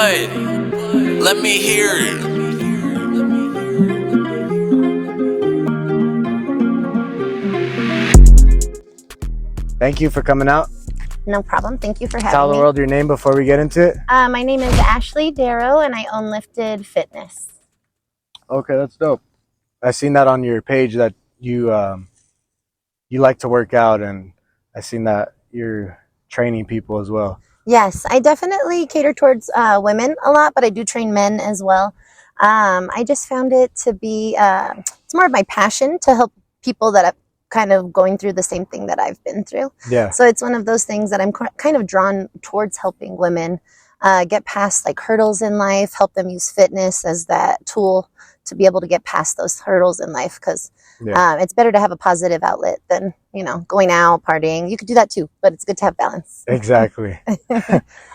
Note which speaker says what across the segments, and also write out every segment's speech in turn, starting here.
Speaker 1: bud. Let me hear it.
Speaker 2: Thank you for coming out.
Speaker 3: No problem. Thank you for having me.
Speaker 2: Tell the world your name before we get into it.
Speaker 3: My name is Ashley Darrell, and I own Lifted Fitness.
Speaker 2: Okay, that's dope. I seen that on your page that you like to work out, and I seen that you're training people as well.
Speaker 3: Yes, I definitely cater towards women a lot, but I do train men as well. I just found it to be, it's more of my passion to help people that are kind of going through the same thing that I've been through.
Speaker 2: Yeah.
Speaker 3: So it's one of those things that I'm kind of drawn towards helping women get past like hurdles in life, help them use fitness as that tool to be able to get past those hurdles in life, because it's better to have a positive outlet than, going out, partying. You could do that too, but it's good to have balance.
Speaker 2: Exactly.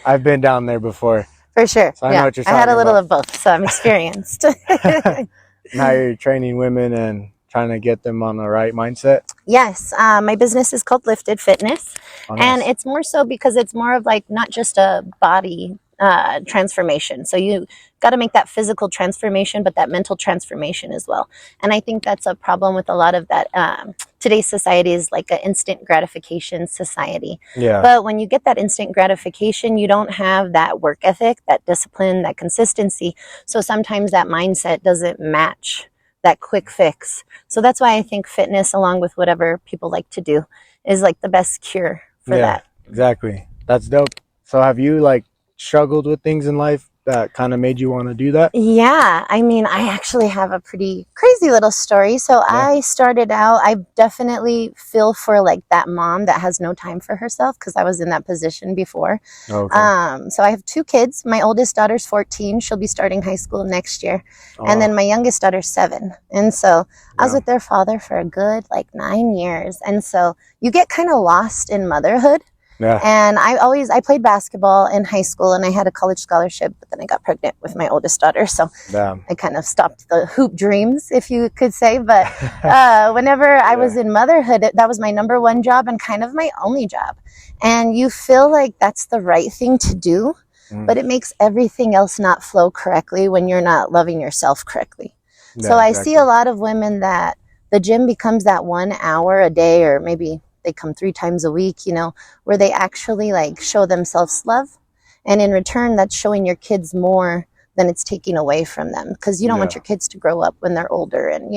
Speaker 2: I've been down there before.
Speaker 3: For sure.
Speaker 2: So I know what you're talking
Speaker 3: I had a little
Speaker 2: about.
Speaker 3: of both, so I'm experienced.
Speaker 2: Now you're training women and trying to get them on the right mindset.
Speaker 3: Yes. My business is called Lifted Fitness.
Speaker 2: Oh, nice.
Speaker 3: And it's more so because it's more of like not just a body transformation. So you got to make that physical transformation, but that mental transformation as well. And I think that's a problem with a lot of that. Today's society is like an instant gratification society.
Speaker 2: Yeah.
Speaker 3: But when you get that instant gratification, you don't have that work ethic, that discipline, that consistency. So sometimes that mindset doesn't match that quick fix. So that's why I think fitness, along with whatever people like to do, is like the best cure for that.
Speaker 2: Exactly. That's dope. So have you like struggled with things in life that kind of made you want to do that?
Speaker 3: Yeah, I mean, I actually have a pretty crazy little story. So I started out, I definitely feel for like that mom that has no time for herself, because I was in that position before.
Speaker 2: Okay.
Speaker 3: So I have 2 kids. My oldest daughter's 14. She'll be starting high school next year. And then my youngest daughter's 7. And so I was with their father for a good like 9 years. And so you get kind of lost in motherhood.
Speaker 2: Yeah.
Speaker 3: And I played basketball in high school, and I had a college scholarship, but then I got pregnant with my oldest daughter. So I kind of stopped the hoop dreams, if you could say. But whenever I was in motherhood, that was my number one job and kind of my only job. And you feel like that's the right thing to do, but it makes everything else not flow correctly when you're not loving yourself correctly. So I see a lot of women that the gym becomes that 1 hour a day, or maybe they come 3 times a week, where they actually like show themselves love. And in return, that's showing your kids more than it's taking away from them, because you don't want your kids to grow up when they're older and,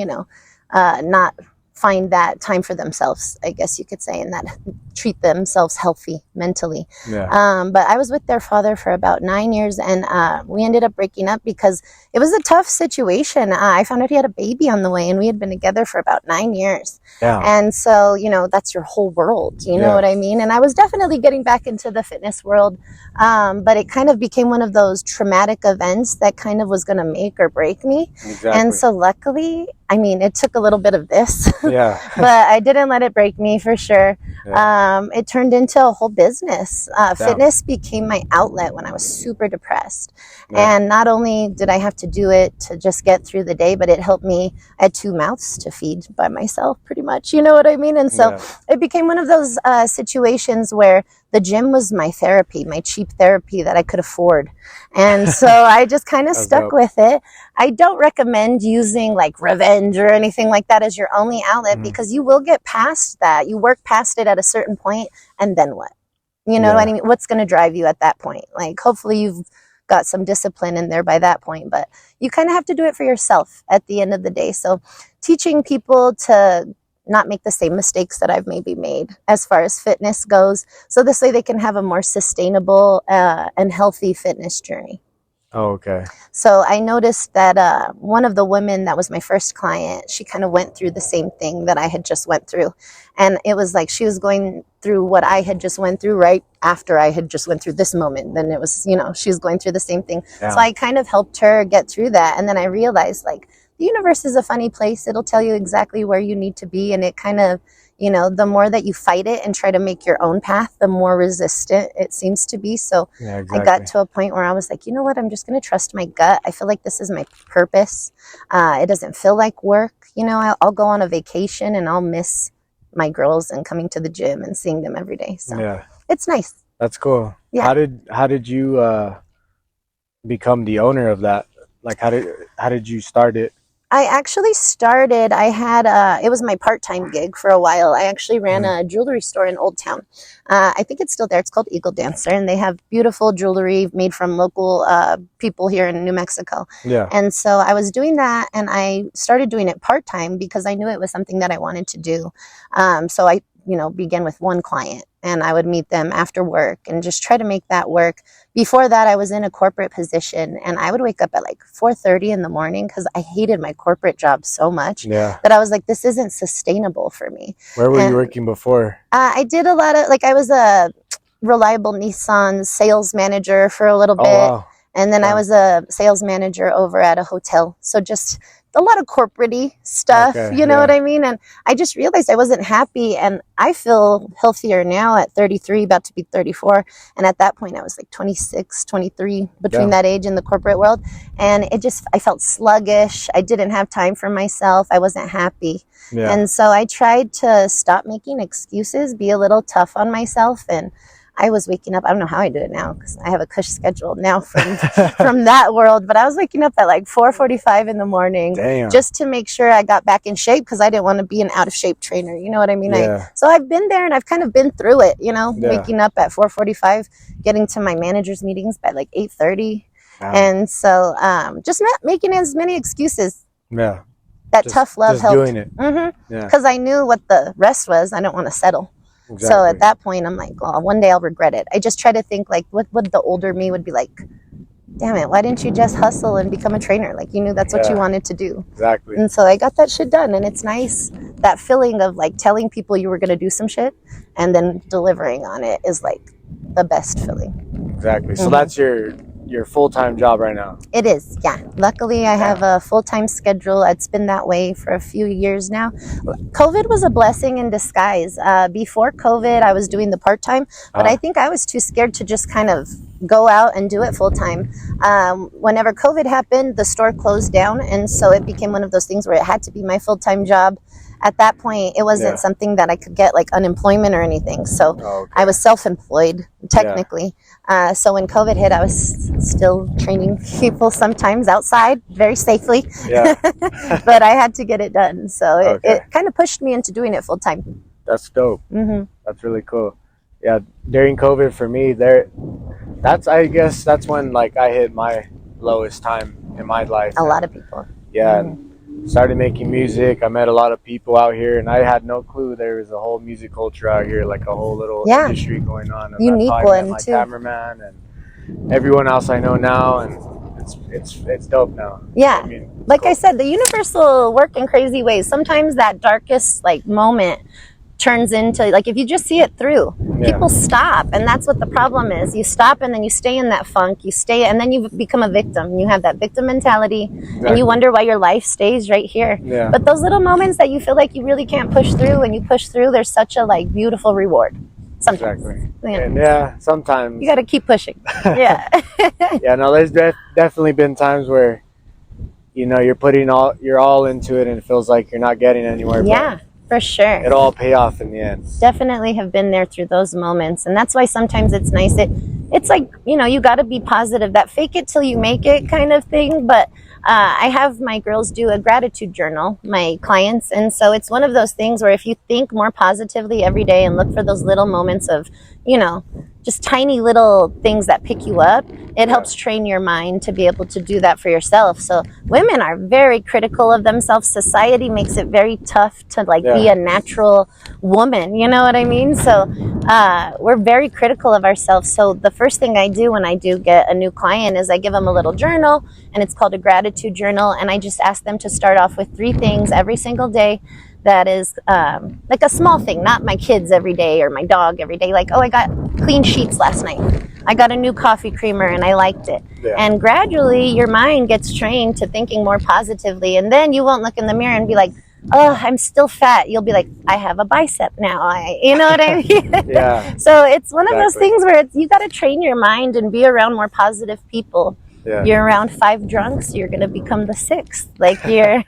Speaker 3: not find that time for themselves, I guess you could say, and that treat themselves healthy mentally. But I was with their father for about 9 years, and we ended up breaking up because it was a tough situation. I found out he had a baby on the way, and we had been together for about 9 years. And so, that's your whole world, you know what I mean? And I was definitely getting back into the fitness world, but it kind of became one of those traumatic events that kind of was going to make or break me. And so luckily, I mean, it took a little bit of this, but I didn't let it break me, for sure. It turned into a whole business. Fitness became my outlet when I was super depressed. And not only did I have to do it to just get through the day, but it helped me. I had 2 mouths to feed by myself, pretty much. You know what I mean? And so it became one of those situations where the gym was my therapy, my cheap therapy that I could afford. And so I just kind of stuck with it. I don't recommend using like revenge or anything like that as your only outlet, because you will get past that. You work past it at a certain point, and then what? You know what I mean? What's going to drive you at that point? Like, hopefully you've got some discipline in there by that point, but you kind of have to do it for yourself at the end of the day. So teaching people to not make the same mistakes that I've maybe made as far as fitness goes, so this way they can have a more sustainable and healthy fitness journey.
Speaker 2: Oh, okay.
Speaker 3: So I noticed that one of the women that was my first client, she kind of went through the same thing that I had just went through. And it was like she was going through what I had just went through right after I had just went through this moment. Then it was, she was going through the same thing. So I kind of helped her get through that. And then I realized, like, the universe is a funny place. It'll tell you exactly where you need to be. And it kind of, the more that you fight it and try to make your own path, the more resistant it sems to be. So I got to a point where I was like, you know what? I'm just going to trust my gut. I feel like this is my purpose. It doesn't feel like work. I'll go on a vacation and I'll miss my girls and coming to the gym and seeing them every day. So it's nice.
Speaker 2: That's cool. How did you become the owner of that? Like, how did you start it?
Speaker 3: I actually started, it was my part-time gig for a while. I actually ran a jewelry store in Old Town. I think it's still there. It's called Eagle Dancer, and they have beautiful jewelry made from local people here in New Mexico.
Speaker 2: Yeah.
Speaker 3: And so I was doing that, and I started doing it part-time because I knew it was something that I wanted to do. So I, began with one client, and I would meet them after work and just try to make that work. Before that, I was in a corporate position, and I would wake up at like 4:30 in the morning because I hated my corporate job so much that I was like, this isn't sustainable for me.
Speaker 2: Where were you working before?
Speaker 3: I did a lot of, I was a Reliable Nissan sales manager for a little bit.
Speaker 2: Wow.
Speaker 3: And then I was a sales manager over at a hotel. So just a lot of corporate-y stuff, you know what I mean? And I just realized I wasn't happy, and I feel healthier now at 33, about to be 34. And at that point, I was like 26, 23, between that age in the corporate world. And I felt sluggish. I didn't have time for myself. I wasn't happy. And so I tried to stop making excuses, be a little tough on myself, and I was waking up, I don't know how I do it now because I have a cush schedule now from that world, but I was waking up at like 4:45 in the morning just to make sure I got back in shape because I didn't want to be an out of shape trainer. You know what I mean? So I've been there and I've kind of been through it, waking up at 4:45, getting to my manager's meetings by like 8:30. And so just not making as many excuses. That tough love helped.
Speaker 2: Doing it.
Speaker 3: Because I knew what the rest was. I don't want to settle. Exactly. So at that point, I'm like, well, one day I'll regret it. I just try to think like, what would the older me would be like? Damn it, why didn't you just hustle and become a trainer? Like, you knew that's what you wanted to do.
Speaker 2: Exactly.
Speaker 3: And so I got that shit done. And it's nice. That feeling of like telling people you were going to do some shit and then delivering on it is like the best feeling.
Speaker 2: Exactly. So that's your full-time job right now? It
Speaker 3: is, yeah. Luckily, I have a full-time schedule. It's been that way for a few years now. COVID was a blessing in disguise. Before COVID, I was doing the part-time, but I think I was too scared to just kind of go out and do it full-time. Whenever COVID happened, the store closed down, and so it became one of those things where it had to be my full-time job. At that point, it wasn't something that I could get like unemployment or anything. So I was self-employed technically. So when COVID hit, I was still training people sometimes outside very safely, but I had to get it done. So it kind of pushed me into doing it full time.
Speaker 2: That's dope. That's really cool. Yeah. During COVID for me I guess that's when like I hit my lowest time in my life.
Speaker 3: A lot of people.
Speaker 2: Yeah. Started making music. I met a lot of people out here, and I had no clue there was a whole music culture out here, like a whole little industry going on. And
Speaker 3: unique
Speaker 2: that's how I met my cameraman and everyone else I know now, and it's dope now.
Speaker 3: Yeah, I said, the universe will work in crazy ways. Sometimes that darkest like moment turns into like, if you just see it through, people stop, and that's what the problem is. You stop and then you stay in that funk, and then you become a victim. You have that victim mentality, and you wonder why your life stays right here. But those little moments that you feel like you really can't push through, when you push through, there's such a like beautiful reward. Sometimes.
Speaker 2: And sometimes
Speaker 3: you got to keep pushing. Yeah.
Speaker 2: No, there's definitely been times where you're putting you're all into it, and it feels like you're not getting anywhere.
Speaker 3: Yeah. For sure.
Speaker 2: It'll all pay off in the end.
Speaker 3: Definitely have been there through those moments. And that's why sometimes it's nice. It's like, you got to be positive. That fake it till you make it kind of thing. But I have my girls do a gratitude journal, my clients. And so it's one of those things where if you think more positively every day and look for those little moments of, just tiny little things that pick you up, it helps train your mind to be able to do that for yourself. So women are very critical of themselves. Society makes it very tough to be a natural woman. You know what I mean? So we're very critical of ourselves. So the first thing I do when I do get a new client is I give them a little journal, and it's called a gratitude journal. And I just ask them to start off with 3 things every single day that is like a small thing, not my kids every day or my dog every day. Like, I got clean sheets last night. I got a new coffee creamer and I liked it. And gradually your mind gets trained to thinking more positively. And then you won't look in the mirror and be like, oh, I'm still fat. You'll be like, I have a bicep now. You know what I mean? So it's one of those things where you got to train your mind and be around more positive people.
Speaker 2: Yeah.
Speaker 3: You're around 5 drunks, you're gonna become the 6th. Like you're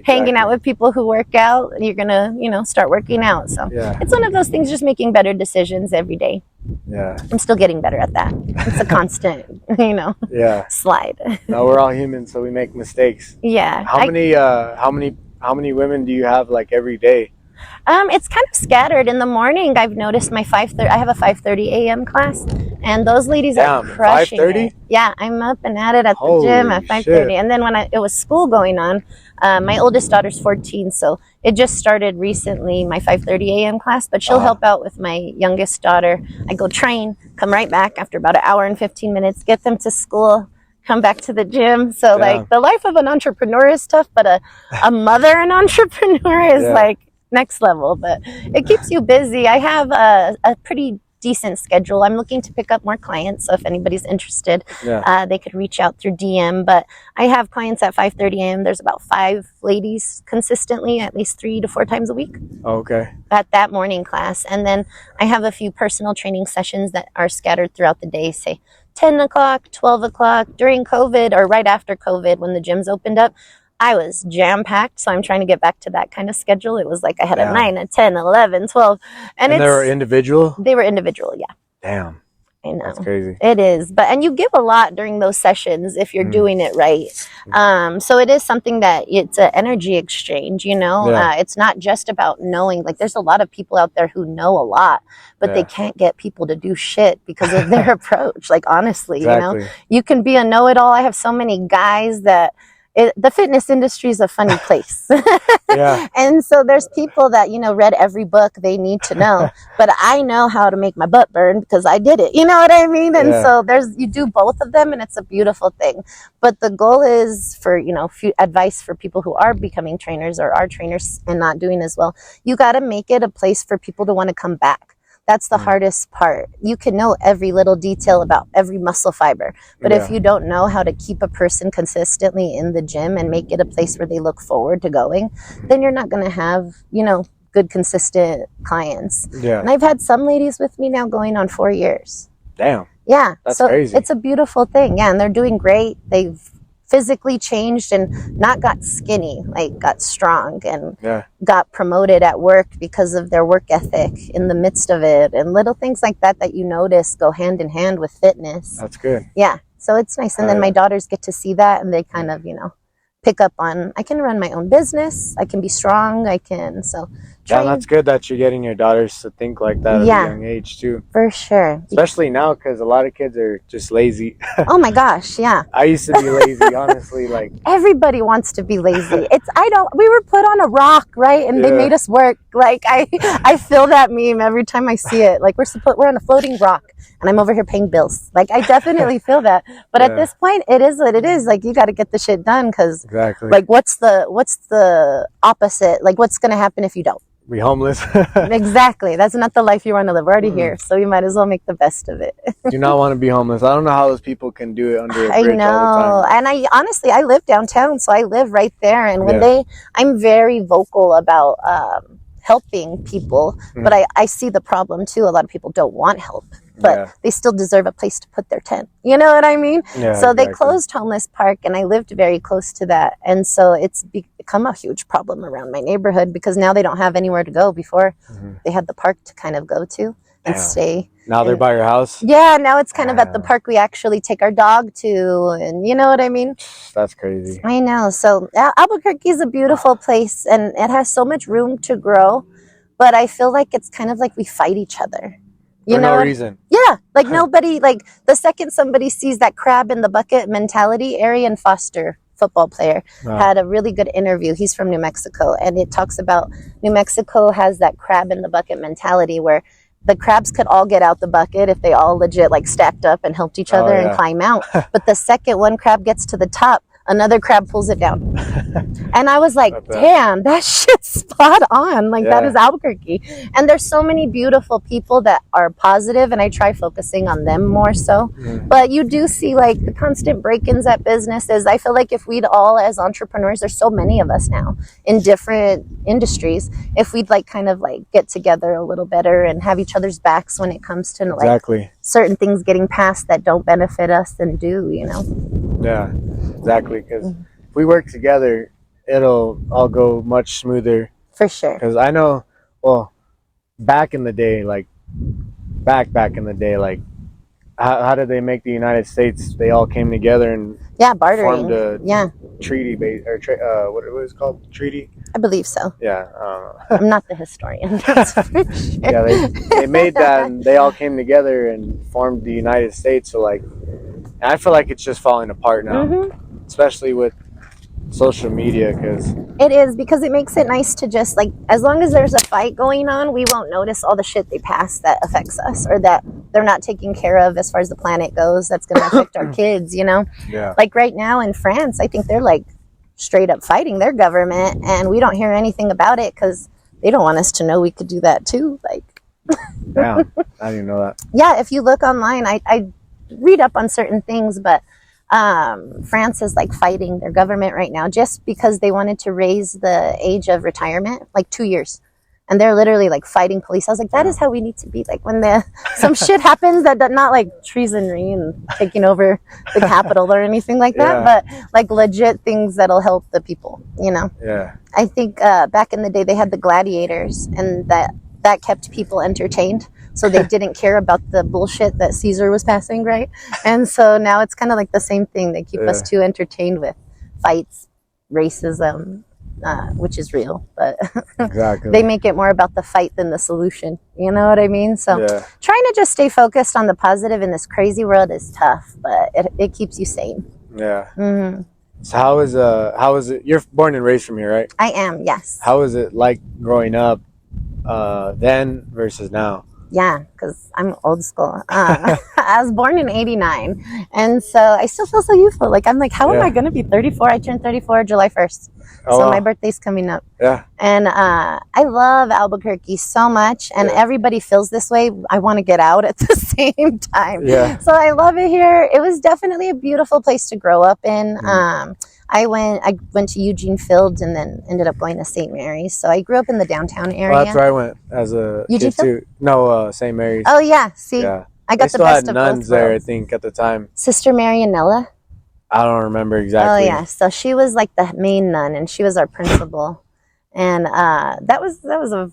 Speaker 3: hanging out with people who work out, you're gonna, start working out. So
Speaker 2: Yeah.
Speaker 3: it's one of those things, just making better decisions every day.
Speaker 2: Yeah.
Speaker 3: I'm still getting better at that. It's a constant,
Speaker 2: Yeah.
Speaker 3: slide.
Speaker 2: No, we're all humans, so we make mistakes.
Speaker 3: Yeah.
Speaker 2: How many women do you have like every day?
Speaker 3: It's kind of scattered. In the morning, I've noticed my 5:30. I have a 5:30 a.m. class, and those ladies are crushing
Speaker 2: 5:30?
Speaker 3: it. Yeah, I'm up and at it at the gym at 5:30. And then when it was school going on, my oldest daughter's 14, so it just started recently, my 5:30 a.m. class. But she'll help out with my youngest daughter. I go train, come right back after about an hour and 15 minutes, get them to school, come back to the gym. So like the life of an entrepreneur is tough, but a mother and entrepreneur is like next level. But it keeps you busy. I have a pretty decent schedule. I'm looking to pick up more clients, so if anybody's interested, they could reach out through DM. But I have clients at 5:30 a.m. There's about 5 ladies consistently, at least 3 to 4 times a week.
Speaker 2: Okay.
Speaker 3: At that morning class. And then I have a few personal training sessions that are scattered throughout the day, say 10 o'clock, 12 o'clock. During COVID, or right after COVID, when the gyms opened up, I was jam-packed, so I'm trying to get back to that kind of schedule. It was like I had a 9, a 10, 11, 12. And
Speaker 2: they were individual?
Speaker 3: They were individual, yeah.
Speaker 2: Damn.
Speaker 3: I know.
Speaker 2: That's crazy.
Speaker 3: It is. And you give a lot during those sessions if you're doing it right. So it is something that it's an energy exchange, It's not just about knowing. Like, there's a lot of people out there who know a lot, but they can't get people to do shit because of their approach. Like, honestly, you can be a know-it-all. I have so many guys that the fitness industry is a funny place. And so there's people that, read every book they need to know, but I know how to make my butt burn because I did it. You know what I mean? And so you do both of them, and it's a beautiful thing. But the goal is for, advice for people who are becoming trainers or are trainers and not doing as well. You got to make it a place for people to want to come back. That's the hardest part. You can know every little detail about every muscle fiber, but if you don't know how to keep a person consistently in the gym and make it a place where they look forward to going, then you're not going to have, good, consistent clients. And I've had some ladies with me now going on 4 years.
Speaker 2: Damn.
Speaker 3: Yeah.
Speaker 2: That's
Speaker 3: so
Speaker 2: crazy.
Speaker 3: It's a beautiful thing. Yeah. And they're doing great. They've physically changed and not got skinny, like got strong and got promoted at work because of their work ethic in the midst of it, and little things like that you notice go hand in hand with fitness.
Speaker 2: That's good.
Speaker 3: Yeah. So it's nice. And then my daughters get to see that, and they kind of, pick up on, I can run my own business. I can be strong. I can,
Speaker 2: Yeah, that's good that you're getting your daughters to think like that at a young age too.
Speaker 3: For sure.
Speaker 2: Especially now, because a lot of kids are just lazy.
Speaker 3: Oh my gosh, yeah.
Speaker 2: I used to be lazy, honestly. Like,
Speaker 3: everybody wants to be lazy. We were put on a rock, right? And they made us work. Like, I feel that meme every time I see it. Like, we're on a floating rock, and I'm over here paying bills. Like, I definitely feel that. But at this point, it is what it is. Like, you got to get the shit done, because like, what's the opposite? Like, what's going to happen if you don't?
Speaker 2: Be homeless.
Speaker 3: Exactly. That's not the life you want to live. We're already here, so you might as well make the best of it.
Speaker 2: Do not want to be homeless. I don't know how those people can do it under a bridge
Speaker 3: I know.
Speaker 2: all the time.
Speaker 3: And I live downtown, so I live right there. And when I'm very vocal about helping people, but I see the problem too. A lot of people don't want help, but they still deserve a place to put their tent. You know what I mean? So they closed Homeless Park, and I lived very close to that. And so it's become a huge problem around my neighborhood, because now they don't have anywhere to go. Before they had the park to kind of go to and stay.
Speaker 2: Now they're by your house?
Speaker 3: Yeah, now it's kind of at the park we actually take our dog to, and you know what I mean?
Speaker 2: That's crazy.
Speaker 3: I know. So Albuquerque is a beautiful place, and it has so much room to grow, but I feel like it's kind of like we fight each other.
Speaker 2: For no reason.
Speaker 3: Yeah, like nobody, like the second somebody sees that crab in the bucket mentality, Arian Foster, football player, had a really good interview. He's from New Mexico, and it talks about New Mexico has that crab in the bucket mentality where the crabs could all get out the bucket if they all legit like stacked up and helped each other and climb out. But the second one crab gets to the top, another crab pulls it down. And I was like, damn, that shit's spot on. Like, that is Albuquerque. And there's so many beautiful people that are positive, and I try focusing on them more so. But you do see like the constant break-ins at businesses. I feel like if we'd all, as entrepreneurs, there's so many of us now in different industries, if we'd like kind of like get together a little better and have each other's backs when it comes to like certain things getting passed that don't benefit us and do,
Speaker 2: Yeah, exactly. Because if we work together, it'll all go much smoother.
Speaker 3: For sure.
Speaker 2: Because I know, well, back in the day, like back in the day, like how did they make the United States? They all came together and
Speaker 3: bartering.
Speaker 2: formed a
Speaker 3: Yeah,
Speaker 2: treaty base or what it was called, treaty.
Speaker 3: I believe so.
Speaker 2: Yeah,
Speaker 3: I'm not the historian. That's for sure.
Speaker 2: yeah. They made that, and they all came together and formed the United States. So like, I feel like it's just falling apart now, especially with social media, because
Speaker 3: it is, because it makes it nice to just like, as long as there's a fight going on, we won't notice all the shit they pass that affects us, or that they're not taking care of as far as the planet goes, that's going to affect our kids, you know.
Speaker 2: Yeah.
Speaker 3: Like right now in France, I think they're like straight up fighting their government, and we don't hear anything about it because they don't want us to know we could do that too. Like,
Speaker 2: damn, I didn't know that.
Speaker 3: Yeah, if you look online, I read up on certain things, but France is like fighting their government right now just because they wanted to raise the age of retirement like 2 years, and they're literally like fighting police. I was like, that is how we need to be, like when some shit happens that not like treasonry and taking over the capital or anything like that, but like legit things that'll help the people, you know. I think back in the day they had the gladiators, and that kept people entertained. So they didn't care about the bullshit that Caesar was passing, right? And so now it's kind of like the same thing. They keep us too entertained with fights, racism, which is real, but
Speaker 2: exactly.
Speaker 3: They make it more about the fight than the solution. You know what I mean? So trying to just stay focused on the positive in this crazy world is tough, but it keeps you sane.
Speaker 2: Yeah. Mm-hmm. So how is it? You're born and raised from here, right?
Speaker 3: I am, yes.
Speaker 2: How is it like growing up then versus now?
Speaker 3: Yeah, because I'm old school. I was born in 89, and so I still feel so youthful. Like, I'm like, how am I going to be 34? I turned 34 July 1st. So my birthday's coming up. Yeah. And I love Albuquerque so much, and everybody feels this way. I want to get out at the same time. Yeah. So I love it here. It was definitely a beautiful place to grow up in. I went to Eugene Field and then ended up going to St. Mary's. So I grew up in the downtown area.
Speaker 2: Well, that's where I went as a
Speaker 3: Eugene
Speaker 2: kid too. No, St. Mary's.
Speaker 3: Oh yeah, see, I got the best of both worlds. They still had nuns there, I think, at the time. Sister Marianella.
Speaker 2: I don't remember exactly.
Speaker 3: Oh yeah, so she was like the main nun, and she was our principal, and that was a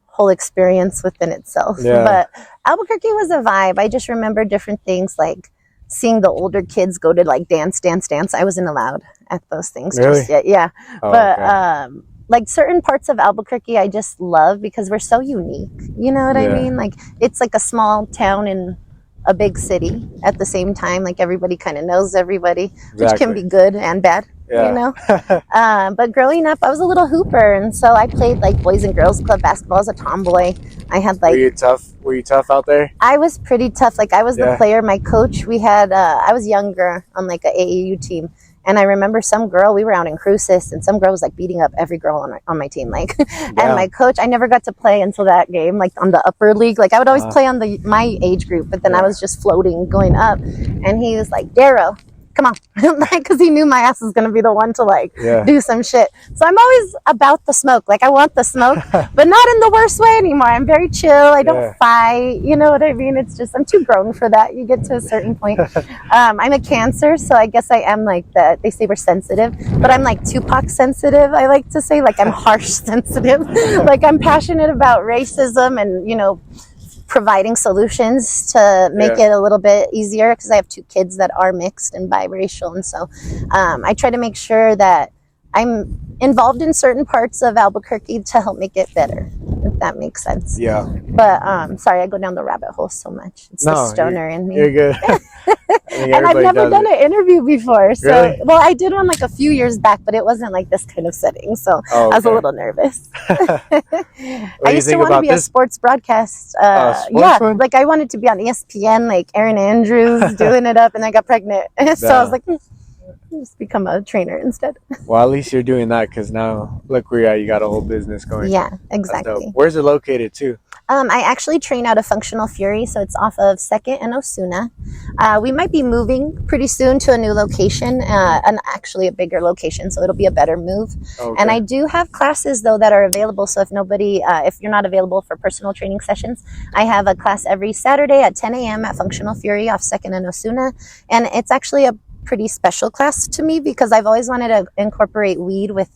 Speaker 3: whole experience within itself. Yeah. But Albuquerque was a vibe. I just remember different things like seeing the older kids go to like dance. I wasn't allowed at those things just yet. Yeah. Oh, but like certain parts of Albuquerque I just love because we're so unique. You know what I mean? Like it's like a small town in a big city at the same time. Like everybody kind of knows everybody, which can be good and bad. Yeah. You know, but growing up, I was a little hooper, and so I played like Boys and Girls Club basketball as a tomboy. I had like.
Speaker 2: Were you tough out there?
Speaker 3: I was pretty tough. Like I was the player. My coach, we had. I was younger on like a AAU team, and I remember some girl. We were out in Cruces, and some girl was like beating up every girl on my team. Like, and my coach, I never got to play until that game. Like on the upper league, like I would always play on my age group, but then I was just floating, going up, and he was like, Darrell, come on, like, because he knew my ass was going to be the one to like do some shit. So I'm always about the smoke. Like I want the smoke, but not in the worst way anymore. I'm very chill. I don't fight. You know what I mean? It's just, I'm too grown for that. You get to a certain point. I'm a Cancer, so I guess I am like that. They say we're sensitive, but I'm like Tupac sensitive. I like to say, like, I'm harsh sensitive. Like I'm passionate about racism and, you know, providing solutions to make it a little bit easier, because I have 2 kids that are mixed and biracial, and so I try to make sure that I'm involved in certain parts of Albuquerque to help make it better, if that makes sense. Yeah. But sorry, I go down the rabbit hole so much. It's the stoner in me. You're good. And I've never done an interview before. So, really? Well, I did one like a few years back, but it wasn't like this kind of setting. So I was a little nervous. I used to want to be a sports broadcast. Like I wanted to be on ESPN, like Erin Andrews doing it up, and I got pregnant. So I was like, just become a trainer instead. Well, at least you're doing that, because now look where you're at. You got a whole business going. Yeah, exactly. Where's it located too? I actually train out of Functional Fury, so it's off of 2nd and Osuna. We might be moving pretty soon to a new location, and actually a bigger location, so it'll be a better move. Okay. And I do have classes though that are available. So if you're not available for personal training sessions, I have a class every Saturday at 10 a.m. at Functional Fury off 2nd and Osuna, and it's actually a pretty special class to me because I've always wanted to incorporate weed with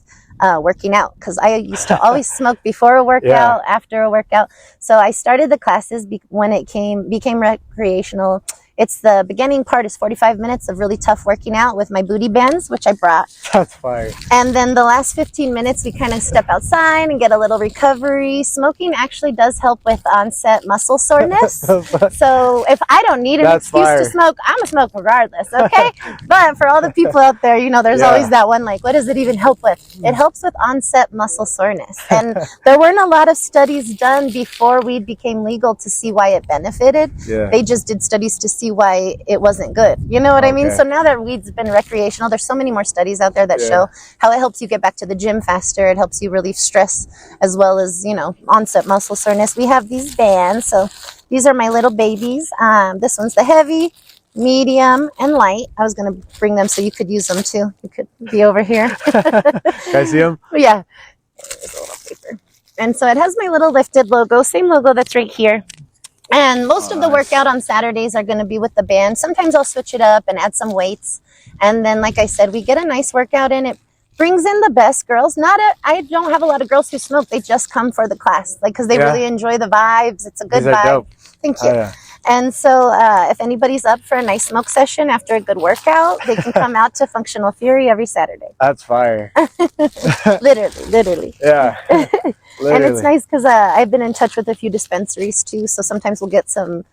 Speaker 3: working out, because I used to always smoke before a workout, after a workout. So I started the classes when it became recreational. It's the beginning part is 45 minutes of really tough working out with my booty bands, which I brought.
Speaker 2: That's fire.
Speaker 3: And then the last 15 minutes, we kind of step outside and get a little recovery. Smoking actually does help with onset muscle soreness. So if I don't need an excuse to smoke, I'm going to smoke regardless, okay? But for all the people out there, you know, there's always that one, like, what does it even help with? It helps with onset muscle soreness. And there weren't a lot of studies done before weed became legal to see why it benefited. They just did studies to see why it wasn't good. You know what I mean? So now that weed's been recreational, there's so many more studies out there that show how it helps you get back to the gym faster. It helps you relieve stress as well as, you know, onset muscle soreness. We have these bands. So these are my little babies. This one's the heavy, medium, and light. I was going to bring them so you could use them too. You could be over here.
Speaker 2: Can I see them?
Speaker 3: Yeah. There's a little paper. And so it has my little lifted logo, same logo that's right here. And most of the workout on Saturdays are going to be with the band. Sometimes I'll switch it up and add some weights. And then, like I said, we get a nice workout in. It brings in the best girls. I don't have a lot of girls who smoke. They just come for the class, like, because they really enjoy the vibes. It's a good vibe.
Speaker 2: Dope.
Speaker 3: Thank you. And so if anybody's up for a nice smoke session after a good workout, they can come out to Functional Fury every Saturday.
Speaker 2: That's fire.
Speaker 3: Literally.
Speaker 2: Yeah.
Speaker 3: And it's nice because I've been in touch with a few dispensaries too. So sometimes we'll get some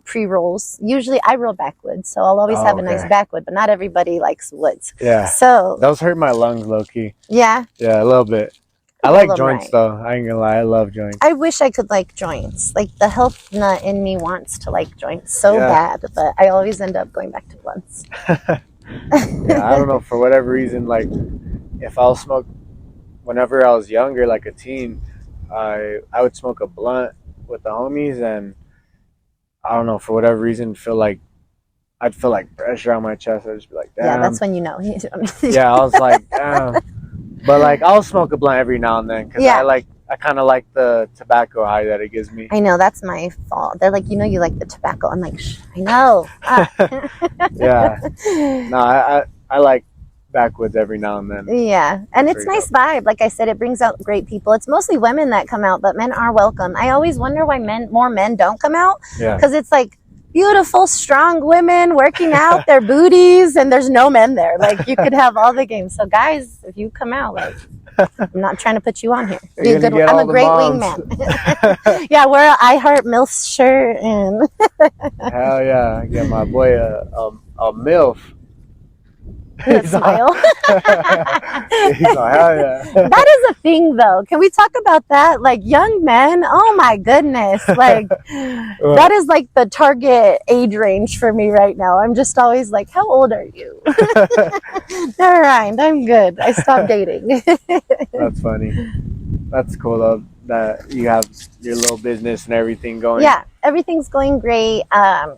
Speaker 3: pre-rolls. Usually I roll backwoods, so I'll always have a nice backwood, but not everybody likes woods. Yeah. So
Speaker 2: those hurt my lungs low key.
Speaker 3: Yeah.
Speaker 2: Yeah, a little bit. I like joints though. I ain't gonna lie, I love joints.
Speaker 3: I wish I could like joints. Like the health nut in me wants to like joints so bad, but I always end up going back to blunts.
Speaker 2: I don't know, for whatever reason, like if I'll smoke whenever I was younger, like a teen, I would smoke a blunt with the homies, and I don't know, for whatever reason, I'd feel like pressure on my chest. I'd just be like, damn.
Speaker 3: Yeah, that's when you know.
Speaker 2: Yeah, I was like, damn. But like, I'll smoke a blunt every now and then because I kind of like the tobacco high that it gives me.
Speaker 3: I know, that's my fault. They're like, you know, you like the tobacco. I'm like, I know.
Speaker 2: Yeah. No, I like backwoods every now and then.
Speaker 3: Yeah, and it's nice vibe. Like I said, it brings out great people. It's mostly women that come out, but men are welcome. I always wonder why more men don't come out. Yeah, because it's like beautiful, strong women working out their booties, and there's no men there. Like you could have all the games. So guys, if you come out, like, I'm not trying to put you on here. I'm a great wingman. Yeah, wear an I Heart MILF shirt and.
Speaker 2: Hell yeah, I get my boy a MILF.
Speaker 3: Smile.
Speaker 2: He's like, hell yeah.
Speaker 3: That is a thing though. Can we talk about that? Like young men, oh my goodness. Like that is like the target age range for me right now. I'm just always like, how old are you? Never mind, I'm good. I stopped dating.
Speaker 2: That's funny. That's cool though, that you have your little business and everything going.
Speaker 3: Yeah, everything's going great. I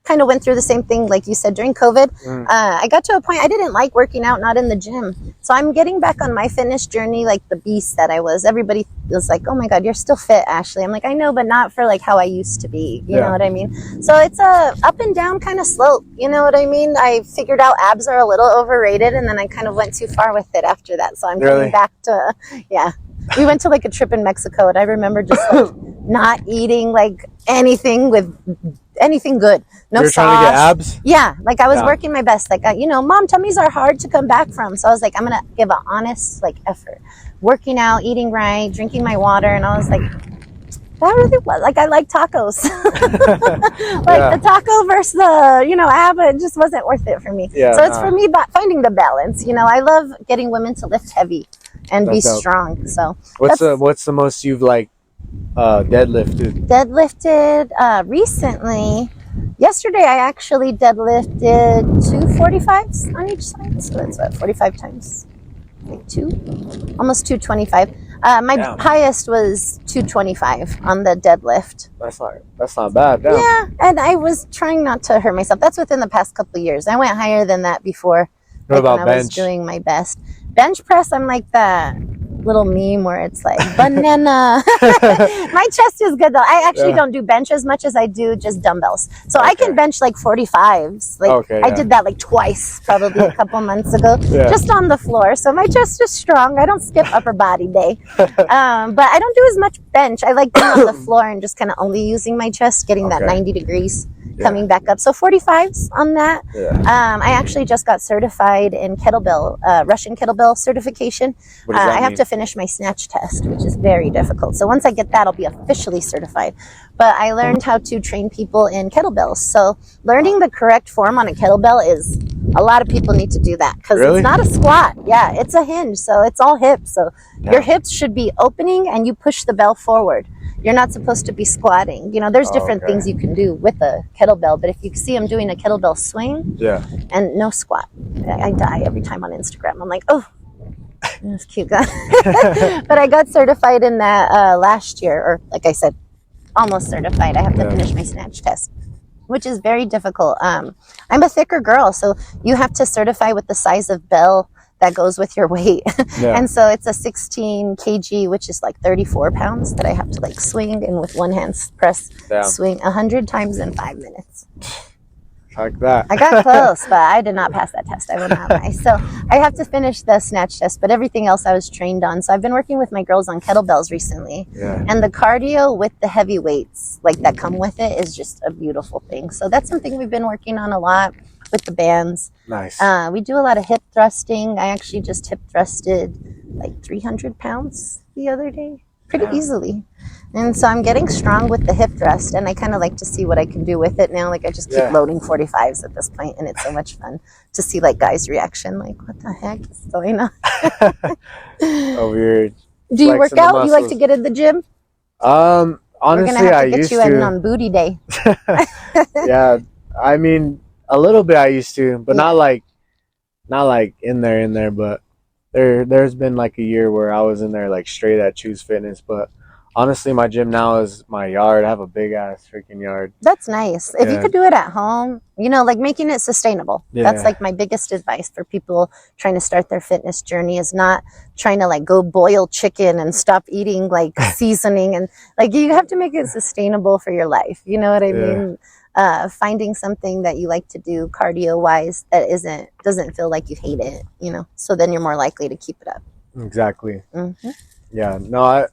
Speaker 3: kind of went through the same thing like you said during COVID. I got to a point I didn't like working out, not in the gym. So I'm getting back on my fitness journey like the beast that I was. Everybody was like, oh my God, you're still fit, Ashley. I'm like, I know, but not for like how I used to be. You know what I mean? So it's a up and down kind of slope. You know what I mean? I figured out abs are a little overrated, and then I kind of went too far with it after that. So I'm getting back to, we went to like a trip in Mexico, and I remember just like not eating like anything good. No
Speaker 2: You're
Speaker 3: sauce.
Speaker 2: trying to get abs?
Speaker 3: Yeah, like I was working my best. Like, you know, mom tummies are hard to come back from. So I was like, I'm going to give an honest like effort. Working out, eating right, drinking my water. And I was like, that really was, like, I like tacos. The taco versus the, you know, ab, it just wasn't worth it for me. Yeah, so it's for me finding the balance. You know, I love getting women to lift heavy and be strong. So
Speaker 2: what's the most you've like deadlifted
Speaker 3: recently? Yesterday I actually deadlifted 245s on each side, so that's what, 45 times like almost 225. My highest was 225 on the deadlift.
Speaker 2: That's not bad. Damn.
Speaker 3: Yeah, and I was trying not to hurt myself. That's within the past couple of years. I went higher than that before.
Speaker 2: What about bench?
Speaker 3: I was doing my best. Bench press, I'm like the little meme where it's like banana. My chest is good though. I actually don't do bench as much as I do just dumbbells. So I can bench like 45s. Like I did that like twice, probably a couple months ago, just on the floor. So my chest is strong. I don't skip upper body day, but I don't do as much bench. I like being on the floor and just kind of only using my chest, getting that 90 degrees. Coming back up. So 45s on that. I actually just got certified in kettlebell, Russian kettlebell certification. I have to finish my snatch test, which is very difficult. So once I get that, I'll be officially certified. But I learned how to train people in kettlebells. So learning the correct form on a kettlebell is, a lot of people need to do that because it's not a squat. Yeah, it's a hinge. So it's all hips. So your hips should be opening and you push the bell forward. You're not supposed to be squatting. You know, there's different things you can do with a kettlebell, but if you see them doing a kettlebell swing and no squat, I die every time on Instagram. I'm like, oh, that's cute guy. But I got certified in that last year, or like I said, almost certified. I have to finish my snatch test, which is very difficult. I'm a thicker girl, so you have to certify with the size of bell that goes with your weight. And so it's a 16 kg, which is like 34 pounds that I have to like swing and with one hand press, swing 100 times in 5 minutes.
Speaker 2: Like that.
Speaker 3: I got close, but I did not pass that test. I will not lie. So I have to finish the snatch test, but everything else I was trained on. So I've been working with my girls on kettlebells recently. And the cardio with the heavy weights like that come with it is just a beautiful thing. So that's something we've been working on a lot with the bands.
Speaker 2: Nice.
Speaker 3: We do a lot of hip thrusting. I actually just hip thrusted like 300 pounds the other day, pretty easily. And so I'm getting strong with the hip thrust, and I kind of like to see what I can do with it now. Like I just keep loading 45s at this point, and it's so much fun to see like guys' reaction. Like, what the heck is going on?
Speaker 2: Weird.
Speaker 3: Do you work out? You like to get in the gym?
Speaker 2: Honestly,
Speaker 3: we're gonna have to get you in on booty day.
Speaker 2: Yeah, I mean, a little bit I used to, but not like in there. But there's been like a year where I was in there like straight at Choose Fitness. But honestly, my gym now is my yard. I have a big ass freaking yard. That's nice. If you could do it at home, you know, like making it sustainable. That's like my biggest advice for people trying to start their fitness journey, is not trying to like go boil chicken and stop eating like seasoning, and like you have to make it sustainable for your life. You know what I mean? Finding something that you like to do cardio wise that doesn't feel like you hate it, you know, so then you're more likely to keep it up. Exactly. Yeah, no,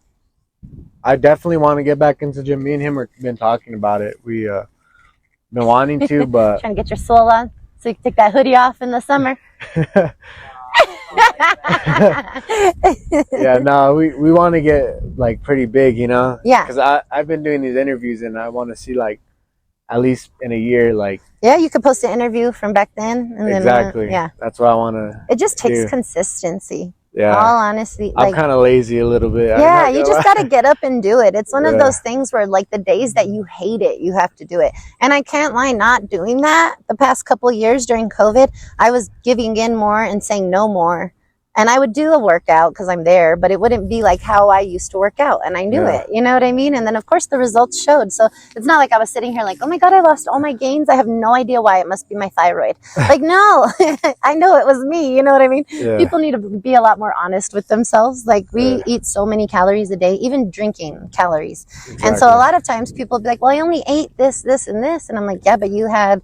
Speaker 2: I definitely want to get back into the gym. Me and him have been talking about it. We been wanting to, but trying to get your soul on so you can take that hoodie off in the summer. Yeah, no, we want to get like pretty big, you know. Yeah, because I've been doing these interviews and I want to see like at least in a year, like, yeah, you could post an interview from back then, and exactly, then that's what I want to. It just takes consistency. Yeah, all honesty, I'm like, kind of lazy a little bit. Yeah, you just got to get up and do it. It's one of those things where like the days that you hate it, you have to do it. And I can't lie, not doing that the past couple of years during COVID, I was giving in more and saying no more. And I would do a workout because I'm there, but it wouldn't be like how I used to work out. And I knew it, you know what I mean? And then, of course, the results showed. So it's not like I was sitting here like, oh, my God, I lost all my gains. I have no idea why. It must be my thyroid. Like, no, I know it was me. You know what I mean? Yeah. People need to be a lot more honest with themselves. Like, we eat so many calories a day, even drinking calories. Exactly. And so a lot of times people be like, well, I only ate this, this, and this. And I'm like, yeah, but you had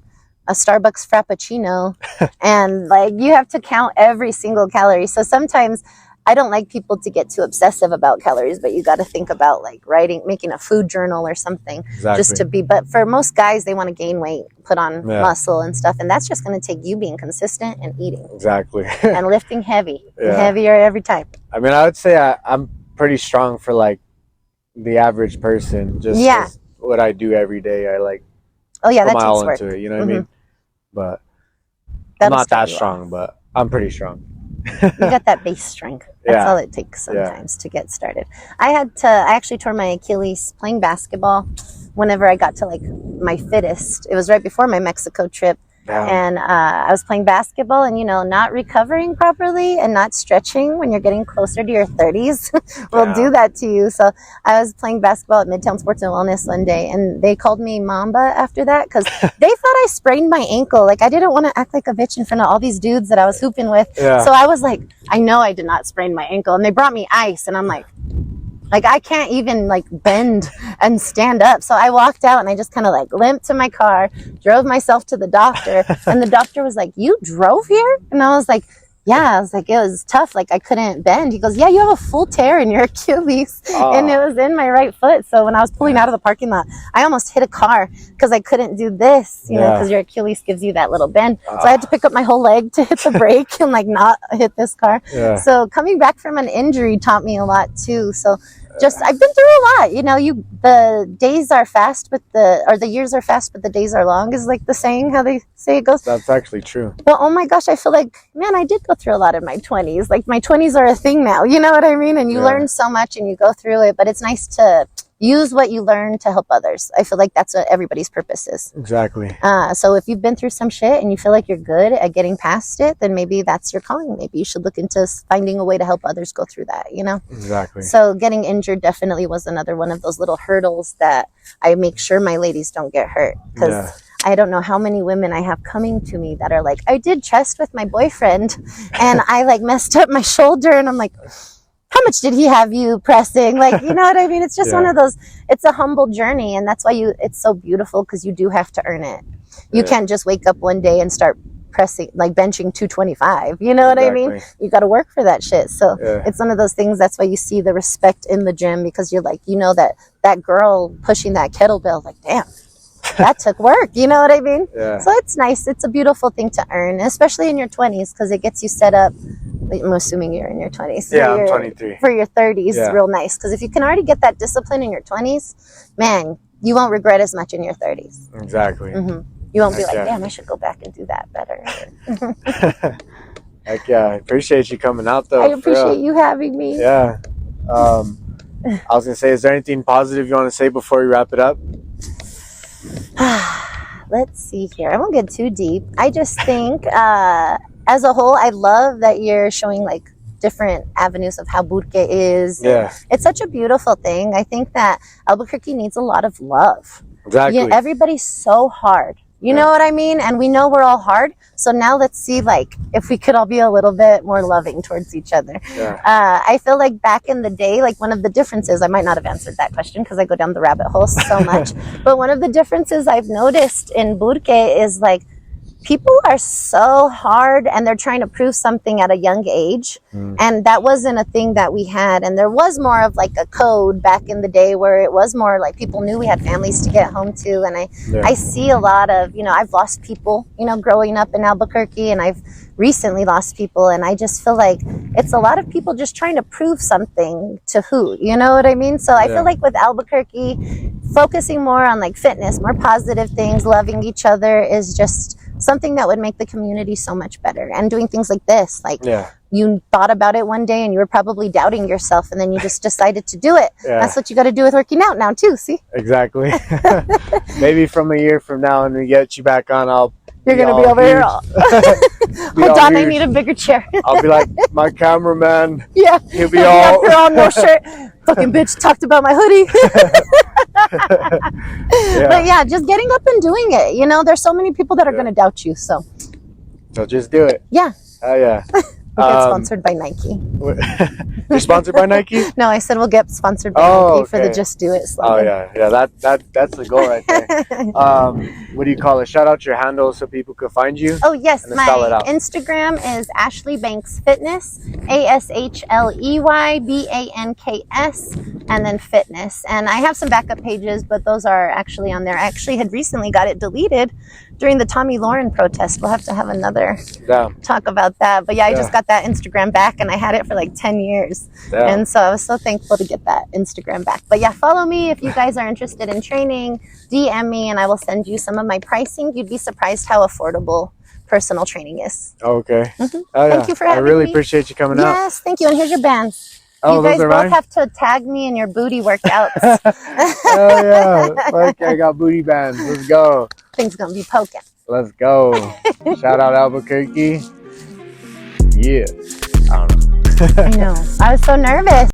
Speaker 2: a Starbucks Frappuccino and like you have to count every single calorie. So sometimes I don't like people to get too obsessive about calories, but you got to think about like making a food journal or something just to be, but for most guys, they want to gain weight, put on muscle and stuff. And that's just going to take you being consistent and eating. Exactly. And lifting heavy and heavier every time. I mean, I would say I'm pretty strong for like the average person, just what I do every day. I like, put my all into it, you know what I mean? But I'm not that strong, but I'm pretty strong. You got that base strength. That's all it takes sometimes to get started. I actually tore my Achilles playing basketball whenever I got to like my fittest. It was right before my Mexico trip.
Speaker 3: And I was playing basketball, and not recovering properly and not stretching when you're getting closer to your 30s will do that to you. So I was playing basketball at Midtown Sports and Wellness one day, and they called me Mamba after that because they thought I sprained my ankle. Like, I didn't want to act like a bitch in front of all these dudes that I was hooping with. So I was like, I know I did not sprain my ankle. And they brought me ice, and I'm like I can't even bend and stand up. So I walked out and I just kind of limped to my car, drove myself to the doctor, and the doctor was like, "You drove here?" And I was like, "Yeah." I was like, "It was tough. I couldn't bend." He goes, "Yeah, you have a full tear in your Achilles." And it was in my right foot. So when I was pulling out of the parking lot, I almost hit a car because I couldn't do this, because your Achilles gives you that little bend. So I had to pick up my whole leg to hit the brake and not hit this car. So coming back from an injury taught me a lot too. So I've been through a lot. The days are fast, the years are fast, but the days are long is the saying, how they say it goes.
Speaker 2: That's actually true.
Speaker 3: But oh my gosh, I feel man, I did go through a lot in my 20s. My 20s are a thing now, you know what I mean? And you learn so much and you go through it, but it's nice to use what you learn to help others. I feel like that's what everybody's purpose is.
Speaker 2: Exactly.
Speaker 3: So if you've been through some shit and you feel like you're good at getting past it, then maybe that's your calling. Maybe you should look into finding a way to help others go through that,
Speaker 2: Exactly.
Speaker 3: So getting injured definitely was another one of those little hurdles that I make sure my ladies don't get hurt. Because I don't know how many women I have coming to me that are like, I did chest with my boyfriend and I messed up my shoulder, and I'm like, how much did he have you pressing? You know what I mean? It's just one of those, it's a humble journey. And that's why it's so beautiful, because you do have to earn it. You can't just wake up one day and start pressing, benching 225. You know what I mean? You got to work for that shit. So it's one of those things. That's why you see the respect in the gym, because you're that girl pushing that kettlebell, damn, that took work. You know what I mean? So it's nice. It's a beautiful thing to earn, especially in your 20s, because it gets you set up. I'm assuming you're in your 20s.
Speaker 2: I'm 23.
Speaker 3: For your 30s, real nice. Because if you can already get that discipline in your 20s, man, you won't regret as much in your 30s.
Speaker 2: Exactly.
Speaker 3: You won't be like, damn, I should go back and do that better.
Speaker 2: Heck yeah. I appreciate you coming out, though.
Speaker 3: I appreciate you having me.
Speaker 2: Yeah. I was going to say, is there anything positive you want to say before we wrap it up?
Speaker 3: Let's see here. I won't get too deep. I just think, as a whole, I love that you're showing different avenues of how Burke is. It's such a beautiful thing. I think that Albuquerque needs a lot of love.
Speaker 2: Exactly.
Speaker 3: Everybody's so hard. You know what I mean? And we know we're all hard. So now let's see, if we could all be a little bit more loving towards each other. I feel like back in the day, one of the differences, I might not have answered that question because I go down the rabbit hole so much. But one of the differences I've noticed in Burke is people are so hard and they're trying to prove something at a young age. And that wasn't a thing that we had. And there was more of a code back in the day where it was more people knew we had families to get home to. And I see a lot of, I've lost people, growing up in Albuquerque, and I've recently lost people. And I just feel like it's a lot of people just trying to prove something to who, you know what I mean? So I feel like with Albuquerque, focusing more on fitness, more positive things, loving each other is just something that would make the community so much better. And doing things like this, you thought about it one day and you were probably doubting yourself, and then you just decided to do it. That's what you got to do with working out now too. See? Exactly.
Speaker 2: Maybe from a year from now, when we get you back on,
Speaker 3: you're going to be over here. Hold on, I need a bigger chair.
Speaker 2: I'll be like, my cameraman. He'll be
Speaker 3: all up there on no shirt. Fucking bitch talked about my hoodie. But yeah, just getting up and doing it. There's so many people that are going to doubt you. So
Speaker 2: just do it.
Speaker 3: Yeah.
Speaker 2: Oh yeah.
Speaker 3: We'll get sponsored by Nike.
Speaker 2: You're sponsored by Nike?
Speaker 3: No, I said we'll get sponsored by Nike for the Just Do It slogan.
Speaker 2: Oh yeah. That's the goal right there. What do you call it? Shout out your handle so people can find you.
Speaker 3: Oh yes, my Instagram is Ashley Banks Fitness, ASHLEYBANKS, and then fitness. And I have some backup pages, but those are actually on there. I actually had recently got it deleted during the Tommy Lauren protest. We'll have to have another talk about that. But I just got that Instagram back, and I had it for 10 years. And so I was so thankful to get that Instagram back. But follow me if you guys are interested in training. DM me and I will send you some of my pricing. You'd be surprised how affordable personal training is.
Speaker 2: Okay.
Speaker 3: Thank you for having me.
Speaker 2: I really appreciate you coming out.
Speaker 3: Yes, thank you. And here's your bands.
Speaker 2: Oh,
Speaker 3: you guys both have to tag me in your booty workouts.
Speaker 2: Oh yeah. I got booty bands. Let's go.
Speaker 3: Things gonna be poking.
Speaker 2: Let's go. Shout out Albuquerque. Yeah. I don't know.
Speaker 3: I know. I was so nervous.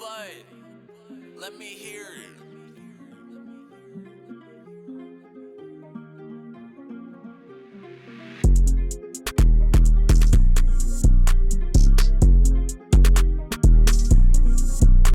Speaker 1: but let me hear it.